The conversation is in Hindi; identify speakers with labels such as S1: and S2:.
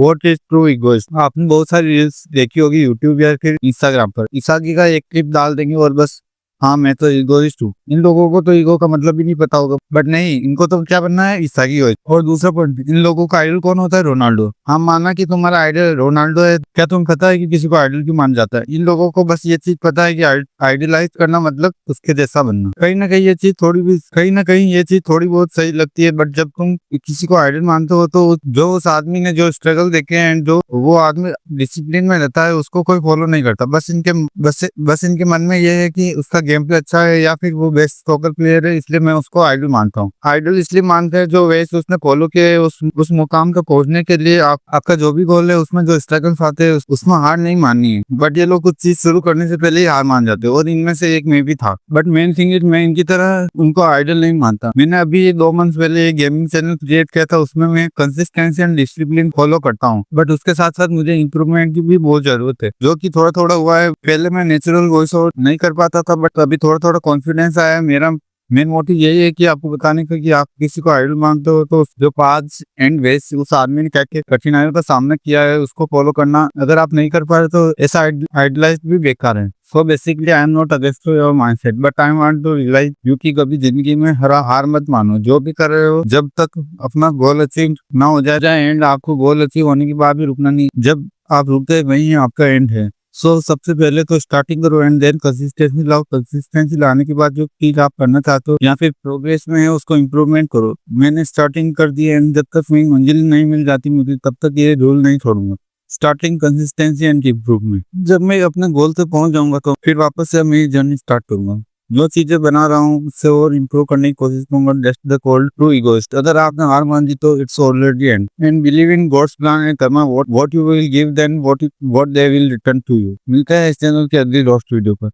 S1: What is true egoist. आपने बहुत सारी रील्स देखी होगी यूट्यूब या फिर इंस्टाग्राम पर, इसागी का एक क्लिप डाल देंगे और बस हाँ मैं तो इगोइस्ट हूँ। इन लोगों को तो ईगो का मतलब भी नहीं पता होगा, बट नहीं, इनको तो क्या बनना है, इसागी हो। और दूसरा पॉइंट, इन लोगों का आइडल कौन होता है, रोनाल्डो। हम माना कि तुम्हारा आइडल रोनाल्डो है, क्या तुम्हें पता है कि किसी को आइडल क्यों मान जाता है। इन लोगों को बस ये चीज पता है कि आइडलाइज करना मतलब उसके जैसा बनना। कहीं ना कहीं ये चीज थोड़ी बहुत सही लगती है, बट जब तुम किसी को आइडल मानते हो तो जो उस आदमी ने जो स्ट्रगल देखे हैं एंड जो वो आदमी डिसिप्लिन में रहता है उसको कोई फॉलो नहीं करता। बस इनके मन में ये है कि उसका गेम प्ले अच्छा है या फिर वो बेस्ट सॉकर प्लेयर है, इसलिए मैं उसको आइडल मानता हूँ। आइडल इसलिए मानते हैं जो वेस्ट उसने फॉलो किए उस मुकाम तक पहुंचने के लिए। आपका जो भी गोल है उसमें जो स्ट्रगल्स आते हैं उसमें हार नहीं माननी है। बट ये लोग कुछ चीज शुरू करने से पहले ही हार मान जाते हैं, और इनमें से एक मैं भी था। बट मेन थिंग इज, मैं इनकी तरह उनको आइडल नहीं मानता। मैंने अभी 2 मंथ पहले एक गेमिंग चैनल क्रिएट किया था, उसमें मैं कंसिस्टेंसी एंड डिसिप्लिन फॉलो करता हूँ, बट उसके साथ साथ मुझे इंप्रूवमेंट की भी बहुत जरूरत है, जो कि थोड़ा थोड़ा हुआ है। पहले मैं नेचुरल वॉइस ओवर नहीं कर पाता था, बट अभी थोड़ा थोड़ा कॉन्फिडेंस आया है। मेरा मेन मोटिव यही है कि आपको बताने का कि आप किसी को आइडल मानते हो तो जो पाथ्स एंड वेज उस आदमी ने क्या क्या कठिनाइयों का सामना किया है उसको फॉलो करना। अगर आप नहीं कर पा रहे तो ऐसा आइडलाइज भी बेकार है। So basically I am not against to your mindset, but I want to realise you कि कभी जिंदगी में हार मत मानो। जो भी कर रहे हो, जब तक अपना गोल अचीव ना हो जाए एंड आपको गोल अचीव होने के बाद भी रुकना नहीं। जब आप रुकते वही आपका एंड है। सो सबसे पहले तो स्टार्टिंग करो एंड देन कंसिस्टेंसी लाओ। कंसिस्टेंसी लाने के बाद जो चीज आप करना चाहते हो या फिर प्रोग्रेस में है उसको इम्प्रूवमेंट करो। मैंने स्टार्टिंग कर दी एंड जब तक मेरी मंजिल नहीं मिल जाती मुझे, तब तक ये रूल नहीं छोड़ूंगा। Starting, consistency and improvement. जब मैं अपने गोल तक पहुंच जाऊंगा तो फिर वापस से मेरी जर्नी स्टार्ट करूंगा। जो चीजें बना रहा हूँ उससे और इम्प्रूव करने की कोशिश करूंगा। That's the called true egoist. अगर आपने हार मान दी तो it's already end. And believe in God's plan and karma. What you will give then what they will return to you. मिलता है इस चैनल के अगली रोस्ट वीडियो पर।